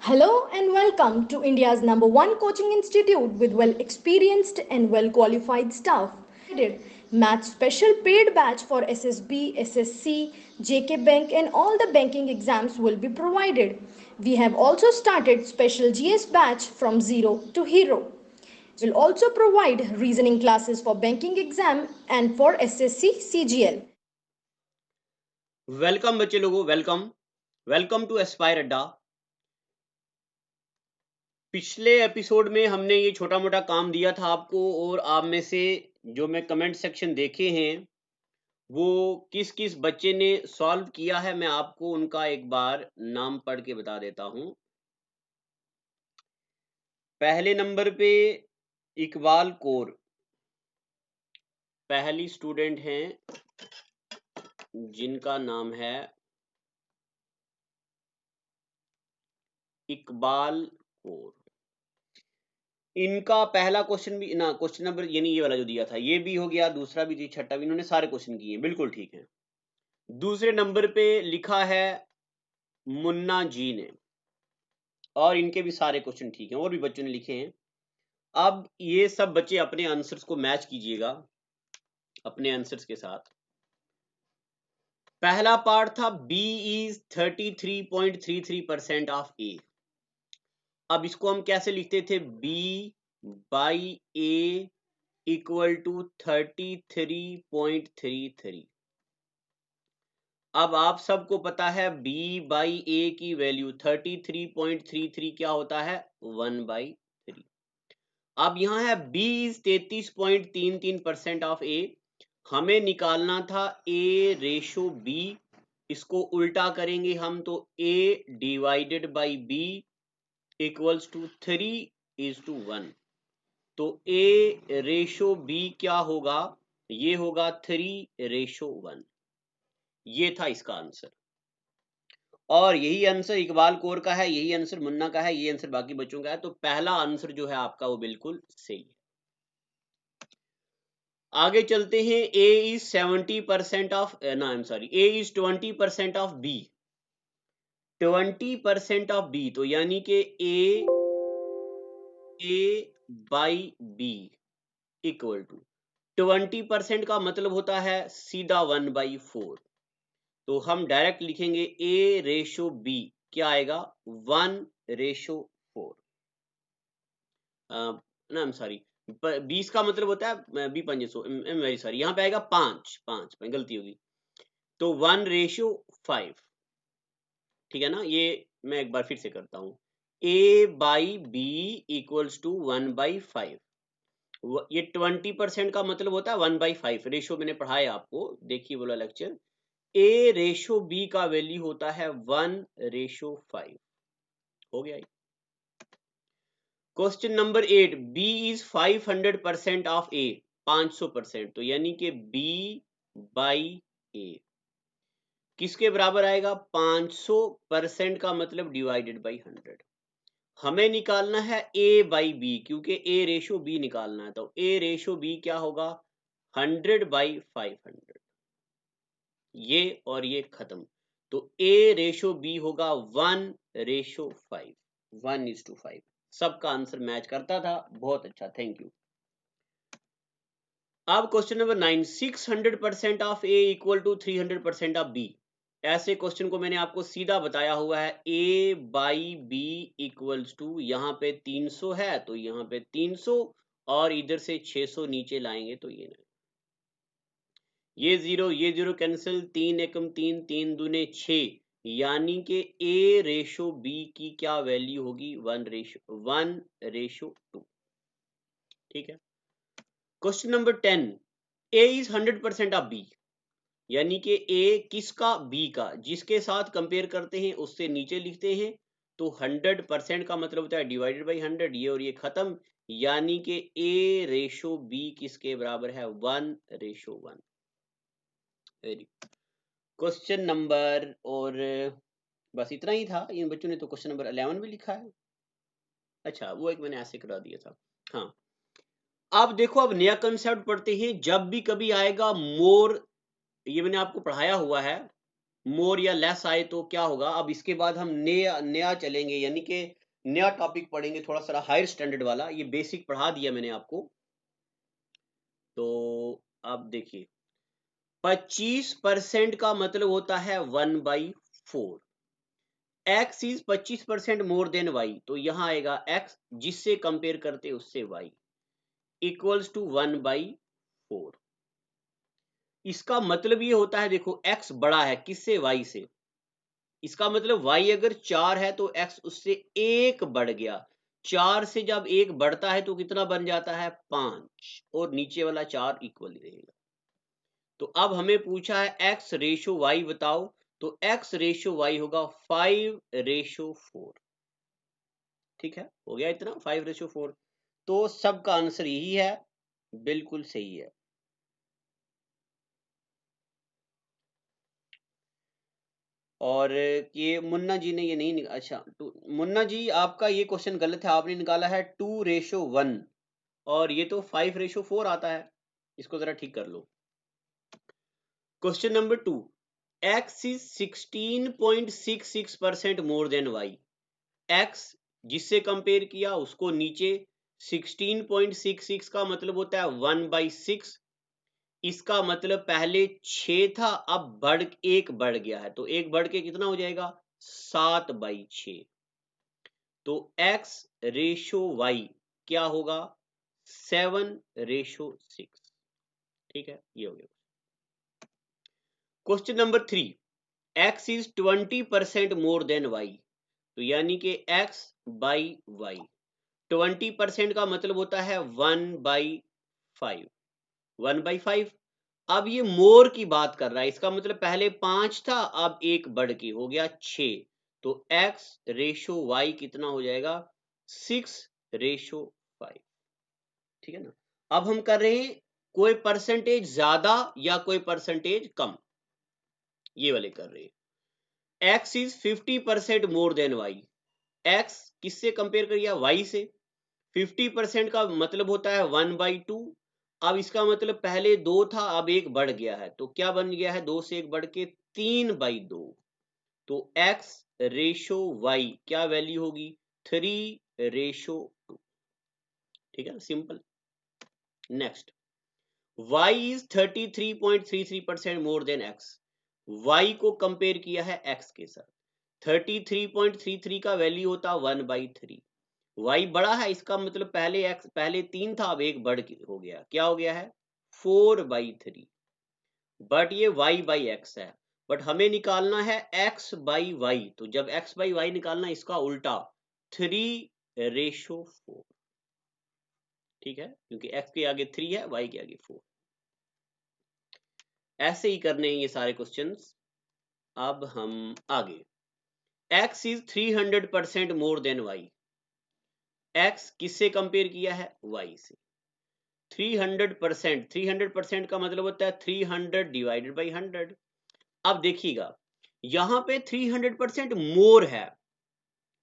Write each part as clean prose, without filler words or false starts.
Hello and welcome to India's number one coaching institute with well experienced and well qualified staff. Math special paid batch for SSB, SSC, JK Bank and all the banking exams will be provided. We have also started special GS batch from zero to hero. We'll also provide reasoning classes for banking exam and for SSC CGL. Welcome बच्चे लोगों, welcome to Aspire अड्डा। पिछले episode में हमने ये छोटा मोटा काम दिया था आपको, और आप में से जो मैं कमेंट सेक्शन देखे हैं वो किस किस बच्चे ने सॉल्व किया है, मैं आपको उनका एक बार नाम पढ़ के बता देता हूं। पहले नंबर पे इकबाल कौर पहली स्टूडेंट हैं, जिनका नाम है इकबाल कौर। इनका पहला क्वेश्चन भी ना, क्वेश्चन नंबर यानी ये वाला जो दिया था ये भी हो गया, दूसरा भी, छठा भी, इन्होंने सारे क्वेश्चन किए, बिल्कुल ठीक है। दूसरे नंबर पे लिखा है मुन्ना जी ने, और इनके भी सारे क्वेश्चन ठीक हैं, और भी बच्चों ने लिखे हैं। अब ये सब बच्चे अपने आंसर्स को मैच कीजिएगा अपने आंसर्स के साथ। पहला पार्ट था B is 33.33% ऑफ A। अब इसको हम कैसे लिखते थे? B by A equal to 33.33। अब आप सबको पता है B बाई A की वैल्यू 33.33 क्या होता है? 1/3। अब यहाँ है B इज 33.33% ऑफ A। हमें निकालना था A रेशो B। इसको उल्टा करेंगे हम तो A divided by B equals to 3:1। तो A रेशो B क्या होगा? ये होगा 3:1। ये था इसका आंसर, और यही आंसर इकबाल कौर का है, यही आंसर मुन्ना का है, ये आंसर बाकी बच्चों का है। तो पहला आंसर जो है आपका वो बिल्कुल सही है। आगे चलते हैं। A इज 70% ऑफ ना, I am sorry, A is 20% of B। 20% of B, तो यानी कि A by B equal to 20% का मतलब होता है सीधा 1/4। तो हम डायरेक्ट लिखेंगे A रेशो B क्या आएगा? 1:4। ना, आई एम सॉरी, 20 का मतलब होता है B 500, I am very sorry, यहाँ पे आएगा 5 गलती होगी, तो 1:5। ठीक है ना? ये मैं एक बार फिर से करता हूँ। A by B equals to 1/5। ये 20% का मतलब होता है 1/5। रेशो मैंने पढ़ाया आपको, देखिए बोला लेक्चर। A रेशो B का वैल्यू होता है 1:5। हो गया। Question number 8, B is 500% of A। 500%, तो यानी कि B बाई A किसके बराबर आएगा? 500% का मतलब डिवाइडेड बाई 100। हमें निकालना है A बाई B, क्योंकि A रेशो B निकालना है, तो A रेशो B क्या होगा? 100/500। ये और ये खत्म, तो A रेशो B होगा 1:5। 1:5। सबका आंसर मैच करता था, बहुत अच्छा, थैंक यू। अब question number 9, 600% of A equal to 300% of B। ऐसे क्वेश्चन को मैंने आपको सीधा बताया हुआ है। A by B equals to, यहाँ पे 300 है तो यहाँ पे 300, और इधर से 600 नीचे लाएंगे तो ये ये जीरो कैंसिल, 3 एकम 3, 3 दूने 6, यानी कि A रेशो B की क्या वैल्यू होगी? 1:2। ठीक है। Question number 10, A is 100% of B, यानी कि A किसका? B का। जिसके साथ कंपेयर करते हैं उससे नीचे लिखते हैं, तो 100% का मतलब होता है डिवाइडेड बाई 100। ये और ये खत्म, यानी कि A रेशो B किसके बराबर है? 1:1। वेरी। क्वेश्चन नंबर, और बस इतना ही था। इन बच्चों ने तो क्वेश्चन नंबर 11 भी लिखा है। अच्छा, वो एक मैंने ऐसे करा दिया था। हाँ, अब देखो, अब नया कंसेप्ट पढ़ते हैं। जब भी कभी आएगा मोर, ये मैंने आपको पढ़ाया हुआ है, मोर या लेस आए तो क्या होगा। अब इसके बाद हम नया चलेंगे, यानी कि नया टॉपिक पढ़ेंगे, थोड़ा सा हायर स्टैंडर्ड वाला। ये बेसिक पढ़ा दिया मैंने आपको। तो अब देखिए 25% का मतलब होता है 1/4। x is 25% more than y, तो यहां आएगा x जिससे कंपेयर करते उससे y इक्वल्स टू 1/4। इसका मतलब ये होता है, देखो x बड़ा है किससे, y से। इसका मतलब y अगर 4 है तो x उससे 1 बढ़ गया। 4 से जब 1 बढ़ता है तो कितना बन जाता है 5, और नीचे वाला 4 इक्वल ही रहेगा। तो अब हमें पूछा है x रेशो y बताओ, तो x रेशो y होगा 5/4। ठीक है, हो गया इतना 5/4। तो सबका आंसर यही है, बिल्कुल सही है। और ये मुन्ना जी ने ये नहीं अच्छा मुन्ना जी आपका ये क्वेश्चन गलत है, आपने निकाला है 2/1 और ये तो 5/4 आता है। इसको जरा ठीक कर लो। Question number 2, x is 16.66% more than y। x जिससे कंपेयर किया उसको नीचे, 16.66 का मतलब होता है 1/6। इसका मतलब पहले 6 था, अब एक बढ़ गया है, तो एक बढ़ के कितना हो जाएगा 7/6। तो x रेशो y क्या होगा 7/6। ठीक है, ये हो गया। Question number 3, x is 20% more than y, तो यानी कि x बाई y। 20% का मतलब होता है 1/5। 1/5। अब ये मोर की बात कर रहा है, इसका मतलब पहले 5 था, अब एक बढ़ के हो गया 6। तो x रेशो y कितना हो जाएगा 6/5। ठीक है ना। अब हम कर रहे हैं कोई परसेंटेज ज्यादा या कोई परसेंटेज कम, ये वाले कर रहे हैं। x is 50% more than y। x किससे कंपेयर करिए y से। 50% का मतलब होता है 1/2। अब इसका मतलब पहले 2 था, अब एक बढ़ गया है, तो क्या बन गया है 2 से 1 बढ़ के 3/2। तो x रेशो y क्या वैल्यू होगी 3/2। ठीक है ना, simple. Next, y is 33.33% more than x। y को कंपेयर किया है x के साथ। 33.33 का वैल्यू होता 1/3। y बड़ा है, इसका मतलब पहले 3 था, अब एक बढ़ के हो गया, क्या हो गया है 4/3। बट ये y बाई एक्स है, बट हमें निकालना है x बाई वाई। तो जब x बाई वाई निकालना, इसका उल्टा 3/4। ठीक है, क्योंकि x के आगे 3 है, y के आगे 4। ऐसे ही करने हैं ये सारे क्वेश्चंस। अब हम आगे, x is 300% more than y। x किससे कंपेयर किया है y से। 300% का मतलब होता है 300 डिवाइडेड बाई 100। अब देखिएगा यहां पे 300% मोर है,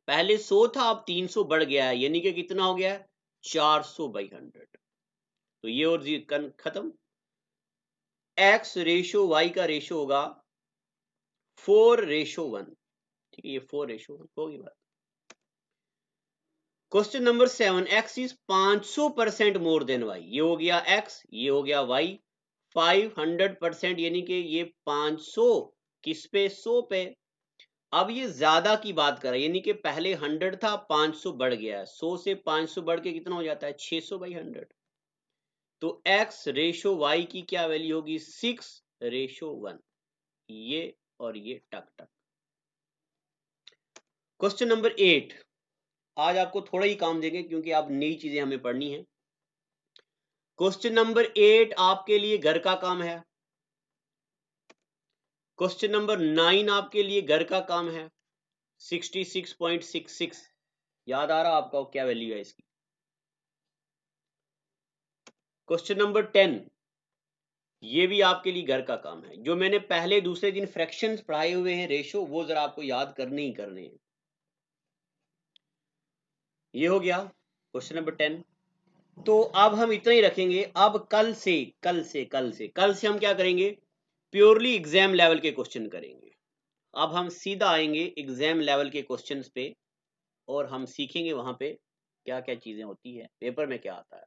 पहले 100 था, अब 300 बढ़ गया है, यानी कि कितना हो गया है 400/100। तो ये और खत्म। x रेशो y का रेशो होगा 4/1। ठीक है, ये 4/1 होगी बात। Question number 7, x is 500% more than y। ये हो गया x, ये हो गया y। 500% यानी कि ये 500 किस पे 100 पे। अब ये ज्यादा की बात कर रहा है, यानी कि पहले 100 था, 500 बढ़ गया है। 100 से 500 बढ़ के कितना हो जाता है 600/100। तो x रेशो y की क्या वैल्यू होगी 6/1। ये और ये टक टक। क्वेश्चन नंबर 8, आज आपको थोड़ा ही काम देंगे क्योंकि आप नई चीजें हमें पढ़नी है। क्वेश्चन नंबर 8 आपके लिए घर का काम है। क्वेश्चन नंबर 9 आपके लिए घर का काम है। 66.66 याद आ रहा आपका क्या वैल्यू है इसकी। क्वेश्चन नंबर 10 ये भी आपके लिए घर का काम है। जो मैंने पहले दूसरे दिन फ्रैक्शंस पढ़ाए हुए हैं रेशो, वो जरा आपको याद करने ही करने हैं। ये हो गया क्वेश्चन नंबर 10। तो अब हम इतना ही रखेंगे। अब कल से हम क्या करेंगे, प्योरली एग्जाम लेवल के क्वेश्चन करेंगे। अब हम सीधा आएंगे एग्जाम लेवल के क्वेश्चंस पे और हम सीखेंगे वहां पे क्या क्या चीजें होती है, पेपर में क्या आता है।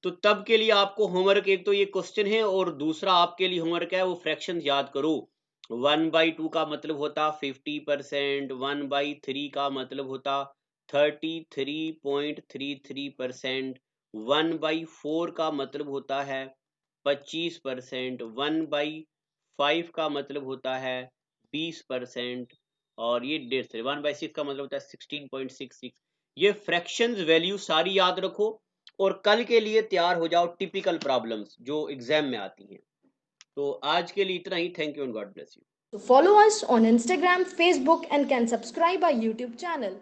तो तब के लिए आपको होमवर्क, एक तो ये क्वेश्चन है और दूसरा आपके लिए होमवर्क है वो फ्रैक्शन याद करो। 1/2 का मतलब होता 50%, 1/3 का मतलब होता 33.33%, 1/4 का मतलब होता है 25%, 1/5 का मतलब होता है 20%, और ये 1/6 का मतलब होता है 16.66। ये फ्रैक्शंस वैल्यू सारी याद रखो और कल के लिए तैयार हो जाओ टिपिकल प्रॉब्लम्स जो एग्जाम में आती हैं। तो आज के लिए इतना ही। Thank you and God bless you. So follow us on Instagram, Facebook, and can subscribe our YouTube channel.